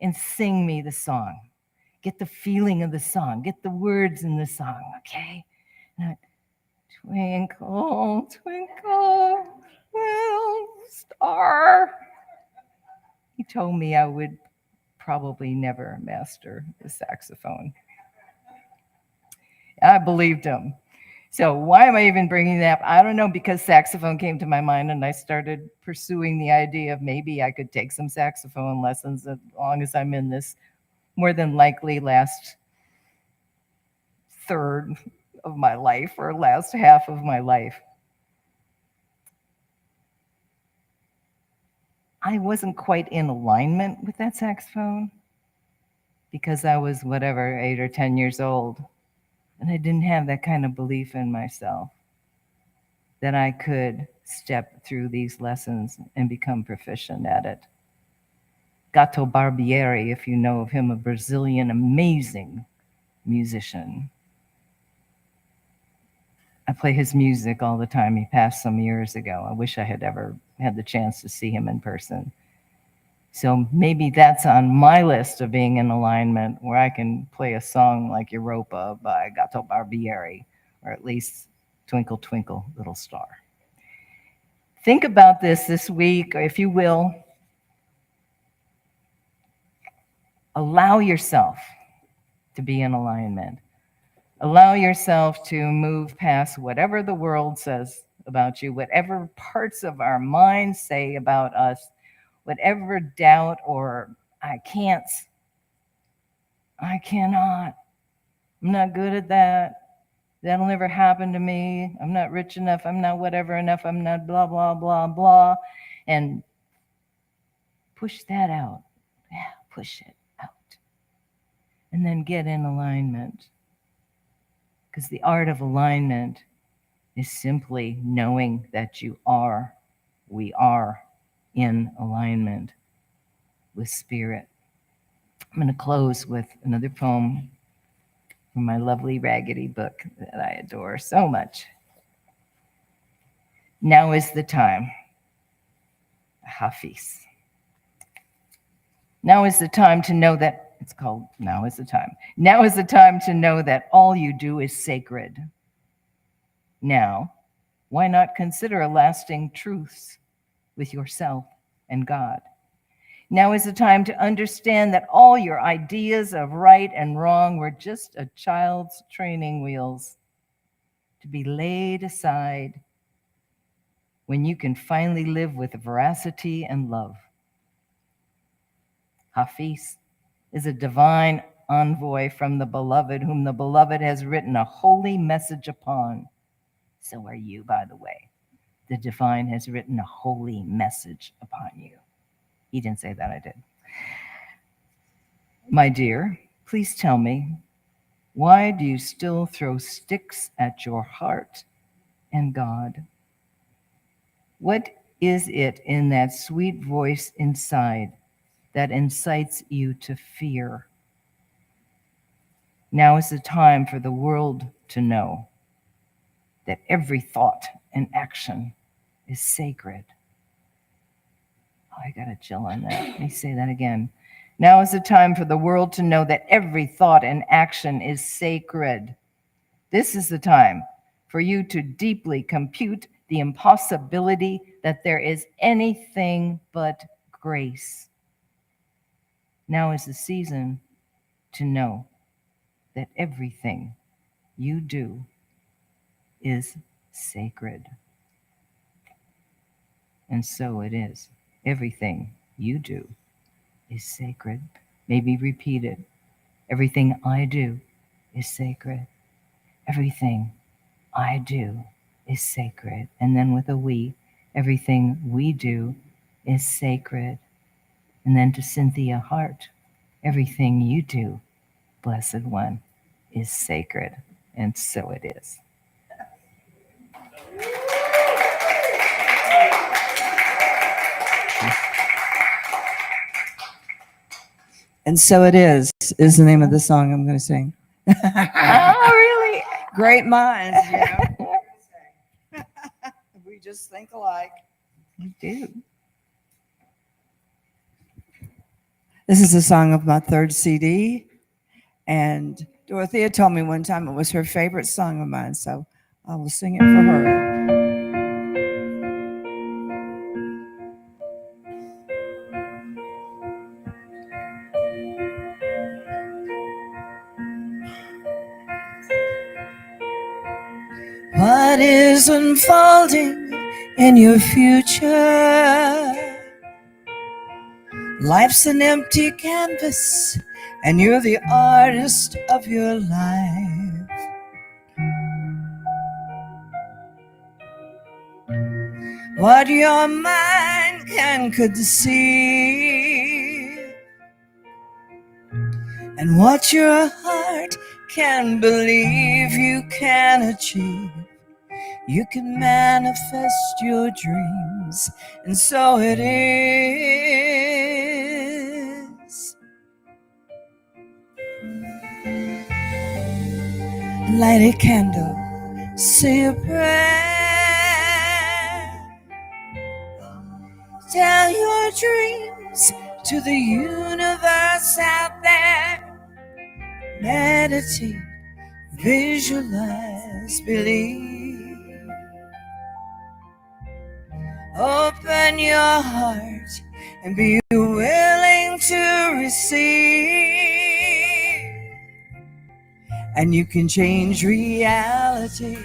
and sing me the song. Get the feeling of the song. Get the words in the song, okay? Twinkle, twinkle, little star. He told me I would probably never master the saxophone. I believed him. So why am I even bringing that up? I don't know, because saxophone came to my mind, and I started pursuing the idea of maybe I could take some saxophone lessons as long as I'm in this more than likely last third of my life or last half of my life. I wasn't quite in alignment with that saxophone because I was 8 or 10 years old. And I didn't have that kind of belief in myself that I could step through these lessons and become proficient at it. Gato Barbieri, if you know of him, a Brazilian amazing musician. I play his music all the time. He passed some years ago. I wish I had ever had the chance to see him in person. So maybe that's on my list of being in alignment, where I can play a song like Europa by Gato Barbieri, or at least Twinkle, Twinkle, Little Star. Think about this week, or if you will. Allow yourself to be in alignment. Allow yourself to move past whatever the world says about you, whatever parts of our minds say about us, whatever doubt or I cannot, I'm not good at that, That'll never happen to me. I'm not rich enough. I'm not whatever enough. I'm not blah, blah, blah, blah. And push that out. Yeah, push it out. And then get in alignment. Because the art of alignment is simply knowing that we are in alignment with spirit. I'm going to close with another poem from my lovely Raggedy book that I adore so much. Now is the time. Hafiz. Now is the time to know that, it's called Now is the Time. Now is the time to know that all you do is sacred. Now, why not consider lasting truths with yourself and God? Now is the time to understand that all your ideas of right and wrong were just a child's training wheels to be laid aside when you can finally live with veracity and love. Hafiz is a divine envoy from the beloved, whom the beloved has written a holy message upon. So are you, by the way. The divine has written a holy message upon you. He didn't say that, I did. My dear, please tell me, why do you still throw sticks at your heart and God? What is it in that sweet voice inside that incites you to fear? Now is the time for the world to know that every thought and action is sacred. Oh, I got a chill on that. Let me say that again. Now is the time for the world to know that every thought and action is sacred. This is the time for you to deeply compute the impossibility that there is anything but grace. Now is the season to know that everything you do is sacred. And so it is. Everything you do is sacred. Maybe repeat it. Everything I do is sacred. Everything I do is sacred. And then with a we, everything we do is sacred. And then to Cynthia Hart, everything you do, Blessed One, is sacred. And so it is. And so it is the name of the song I'm going to sing. Oh, really? Great minds, you know. We just think alike. You do. This is a song of my third CD. And Dorothea told me one time it was her favorite song of mine, so I will sing it for her. What is unfolding in your future? Life's an empty canvas, and you're the artist of your life. What your mind can conceive, and what your heart can believe you can achieve. You can manifest your dreams, and so it is. Light a candle, say a prayer. Tell your dreams to the universe out there. Meditate, visualize, believe. Open your heart and be willing to receive. And you can change reality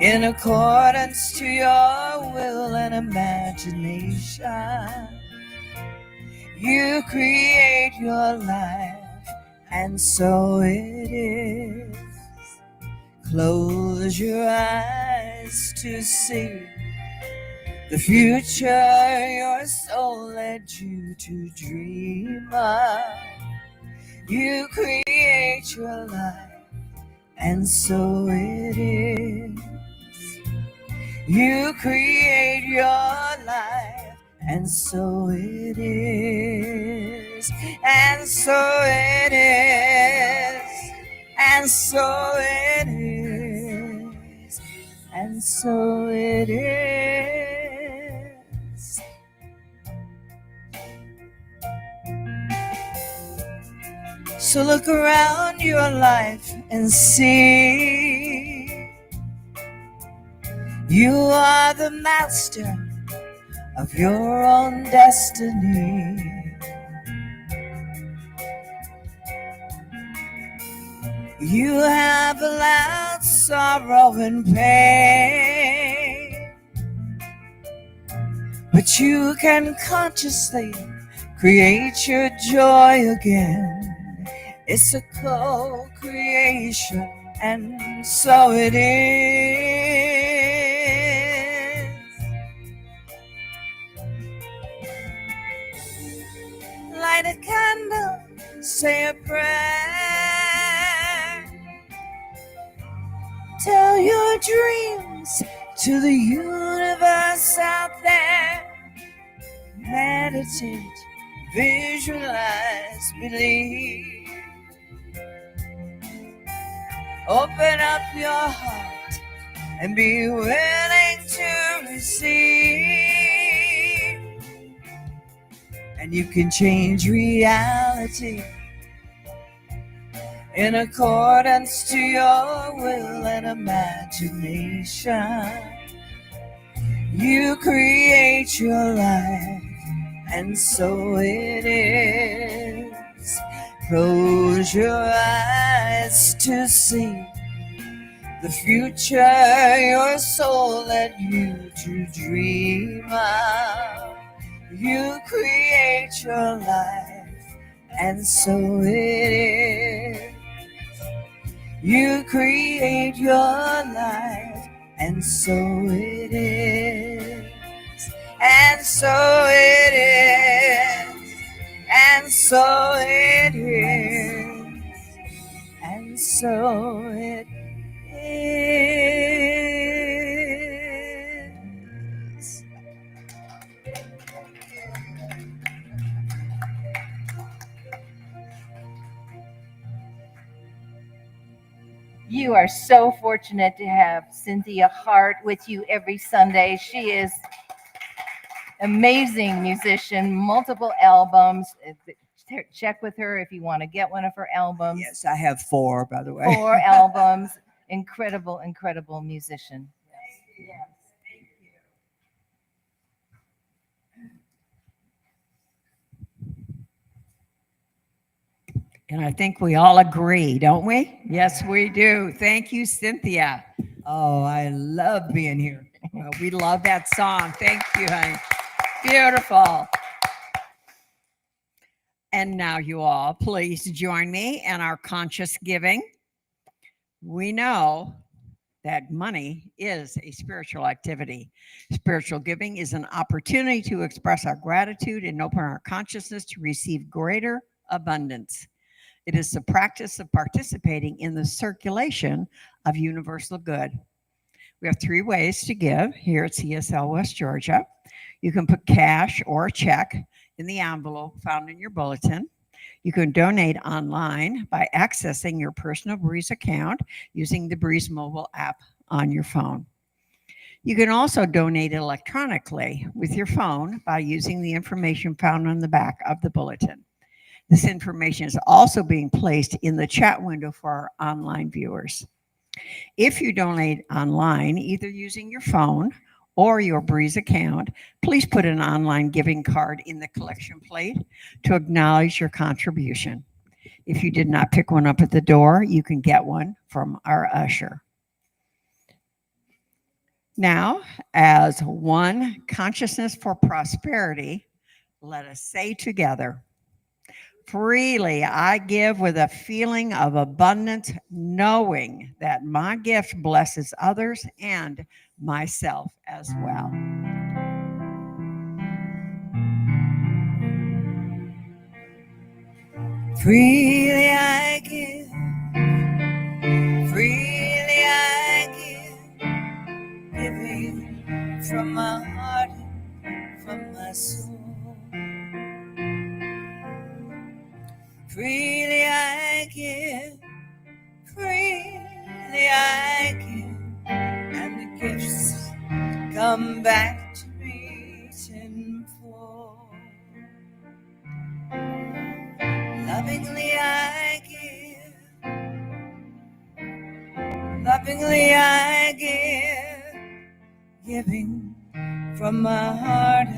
in accordance to your will and imagination. You create your life, and so it is. Close your eyes to see the future your soul led you to dream of. You create your life, and so it is. You create your life, and so it is. And so it is. And so it is. And so it is. So look around your life and see you are the master of your own destiny. You have allowed sorrow and pain, but you can consciously create your joy again. It's a co-creation, and so it is. Light a candle, say a prayer, tell your dreams to the universe out there. Meditate, visualize, believe. Open up your heart and be willing to receive. And you can change reality in accordance to your will and imagination. You create your life, and so it is. Close your eyes to see the future your soul led you to dream of. You create your life, and so it is. You create your life, and so it is. And so it is. And so it is. And so it is. You are so fortunate to have Cynthia Hart with you every Sunday. She is amazing musician, multiple albums. Check with her if you want to get one of her albums. Yes, I have 4, by the way. 4 albums. Incredible, incredible musician. Yes, thank you. And I think we all agree, don't we? Yes, we do. Thank you, Cynthia. Oh, I love being here. Well, we love that song. Thank you, honey. Beautiful. And now you all, please join me in our conscious giving. We know that money is a spiritual activity. Spiritual giving is an opportunity to express our gratitude and open our consciousness to receive greater abundance. It is the practice of participating in the circulation of universal good. We have 3 ways to give here at CSL West Georgia. You can put cash or a check in the envelope found in your bulletin. You can donate online by accessing your personal Breeze account using the Breeze mobile app on your phone. You can also donate electronically with your phone by using the information found on the back of the bulletin. This information is also being placed in the chat window for our online viewers. If you donate online, either using your phone or your Breeze account, please put an online giving card in the collection plate to acknowledge your contribution. If you did not pick one up at the door, you can get one from our usher. Now, as one consciousness for prosperity, let us say together, Freely I give with a feeling of abundance, knowing that my gift blesses others and myself as well. Freely I give, freely I give, giving from my heart and from my soul. Freely I give, freely I give, and the gifts come back to me tenfold. Lovingly I give, lovingly I give, giving from my heart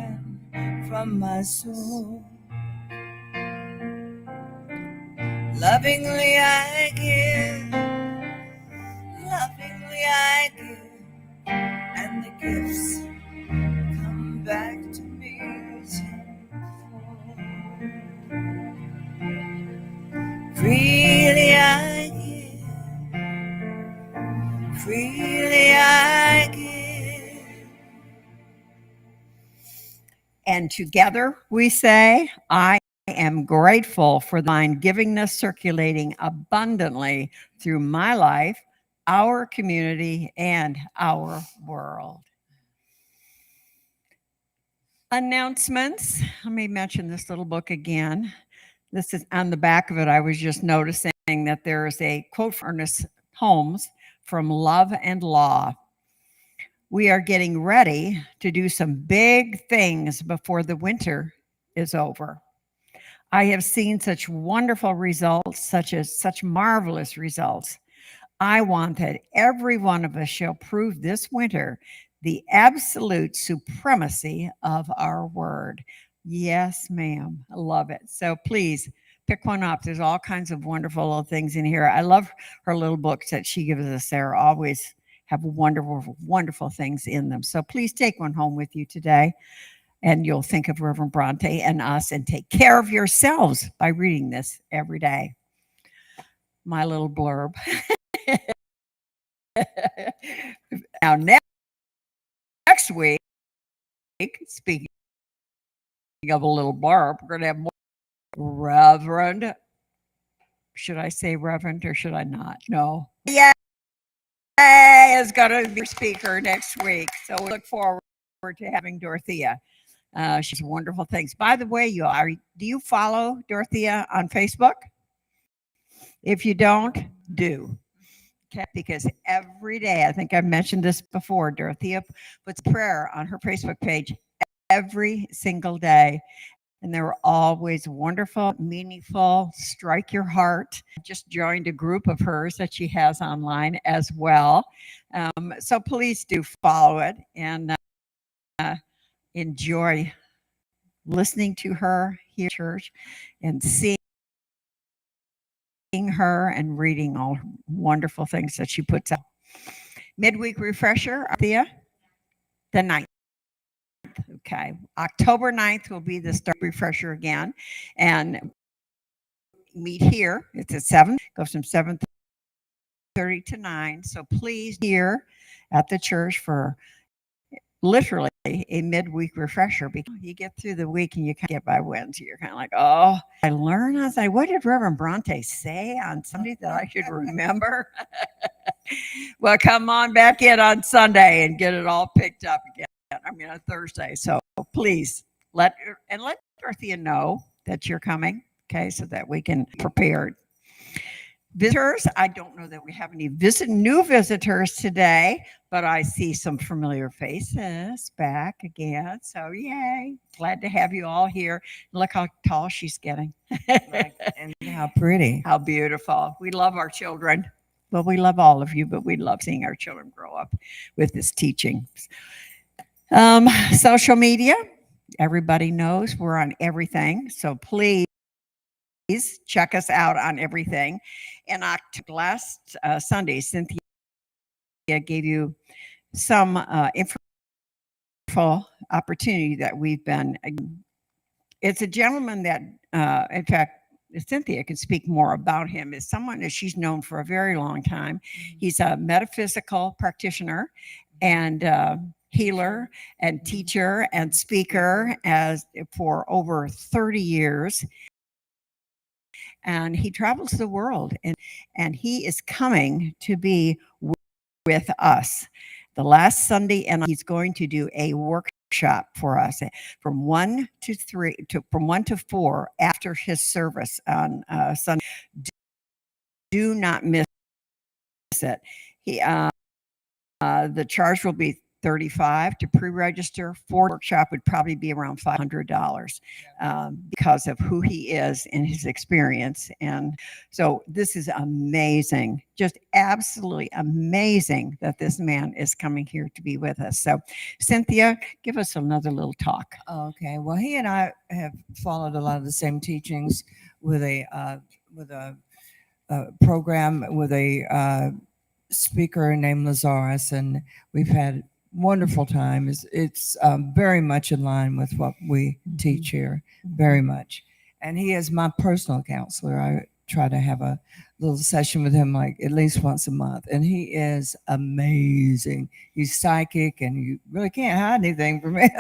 and from my soul. Lovingly I give, lovingly I give, and the gifts come back to me tenfold. Freely I give, freely I give. And together we say, I am grateful for the divine givingness circulating abundantly through my life, our community, and our world. Announcements. Let me mention this little book again. This is on the back of it. I was just noticing that there is a quote from Ernest Holmes from Love and Law. We are getting ready to do some big things before the winter is over. I have seen such wonderful results, such marvelous results. I want that every one of us shall prove this winter the absolute supremacy of our word. Yes, ma'am. I love it. So please pick one up. There's all kinds of wonderful little things in here. I love her little books that she gives us. They're always have wonderful, wonderful things in them. So please take one home with you today, and you'll think of Reverend Bronte and us, and take care of yourselves by reading this every day. My little blurb. Now, next week, speaking of a little blurb, we're going to have more Reverend. Should I say Reverend or should I not? No. Yeah. Is going to be a speaker next week. So we look forward to having Dorothea. She's wonderful things. By the way, do you follow Dorothea on Facebook? If you don't, do. Okay, because every day, I think I've mentioned this before, Dorothea puts prayer on her Facebook page every single day. And they were always wonderful, meaningful, strike your heart. Just joined a group of hers that she has online as well. So please do follow it and enjoy listening to her here at church and seeing her and reading all wonderful things that she puts out. Midweek refresher, Thea, the 9th. Okay, October 9th will be the start refresher again, and meet here. It's at 7, goes from 7:30 to 9. So please here at the church for literally a midweek refresher, because you get through the week and you kind of get by Wednesday. You're kind of like, oh, I learned. I was like, what did Reverend Bronte say on Sunday that I should remember? Well, come on back in on Sunday and get it all picked up again. I mean, on Thursday. So please let Dorothea know that you're coming, okay, so that we can be prepared. Visitors, I don't know that we have any new visitors today, but I see some familiar faces back again. So yay, glad to have you all here. Look how tall she's getting. And how pretty. How beautiful. We love our children. Well, we love all of you, but we love seeing our children grow up with this teaching. Social media, everybody knows we're on everything. So please check us out on everything. And last Sunday, Cynthia gave you some info opportunity that we've been. It's a gentleman that, in fact, Cynthia can speak more about him, is someone that she's known for a very long time. He's a metaphysical practitioner and healer and teacher and speaker as for over 30 years. And he travels the world, and he is coming to be with us the last Sunday, and he's going to do a workshop for us from 1 to 4 after his service on Sunday. Do not miss it. The charge will be $35 to pre-register. For workshop would probably be around $500 because of who he is and his experience. And so this is amazing, just absolutely amazing that this man is coming here to be with us. So Cynthia, give us another little talk. Okay. Well, he and I have followed a lot of the same teachings with a program with a speaker named Lazarus, and we've had wonderful time. It's very much in line with what we teach here, very much. And he is my personal counselor. I try to have a little session with him like at least once a month, and he is amazing. He's psychic, and you really can't hide anything from him.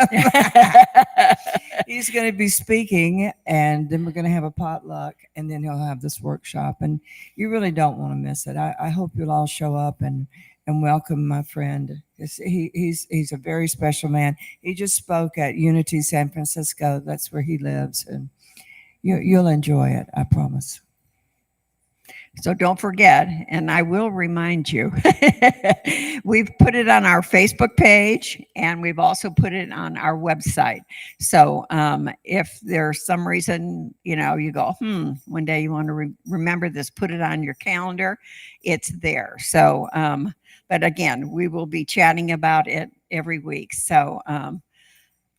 He's going to be speaking, and then we're going to have a potluck, and then he'll have this workshop, and you really don't want to miss it. I hope you'll all show up and welcome my friend. He's a very special man. He just spoke at Unity San Francisco. That's where he lives, and you'll enjoy it, I promise. So don't forget, and I will remind you, we've put it on our Facebook page, and we've also put it on our website. So if there's some reason, you go, one day you want to remember this, put it on your calendar, it's there. So, but again, we will be chatting about it every week. So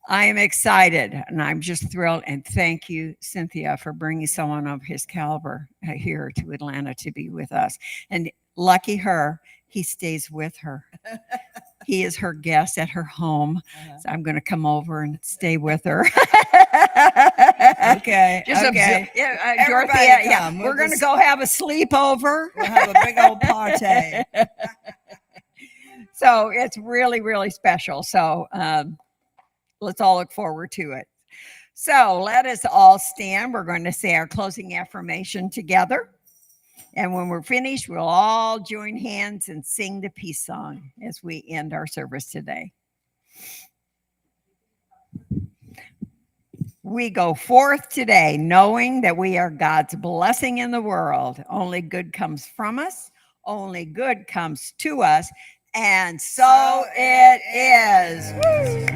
I am excited, and I'm just thrilled. And thank you, Cynthia, for bringing someone of his caliber here to Atlanta to be with us. And lucky her, he stays with her. He is her guest at her home. So I'm going to come over and stay with her. Okay. Okay. Dorothea, yeah, we're going to go have a sleepover. We'll have a big old party. So it's really, really special. So let's all look forward to it. So let us all stand. We're going to say our closing affirmation together. And when we're finished, we'll all join hands and sing the peace song as we end our service today. We go forth today knowing that we are God's blessing in the world. Only good comes from us. Only good comes to us. And so it is. Woo!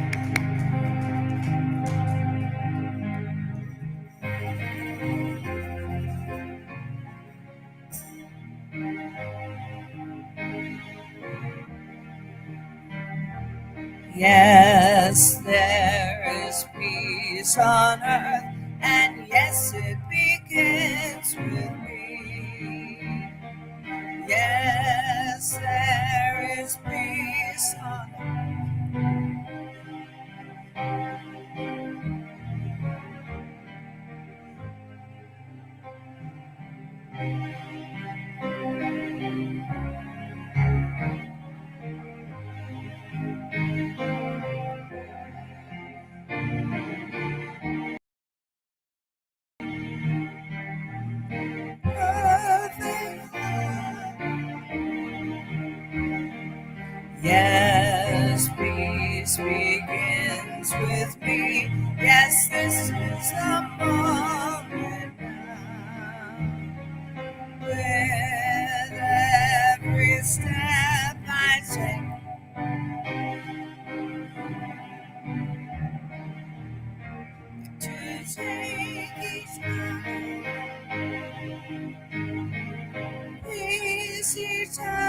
Yes, there is peace on earth, and yes, it begins with me. Yes, there is peace on earth. Yes, peace begins with me. Yes, this is the moment now. With every step I take, to take each time, peace each time.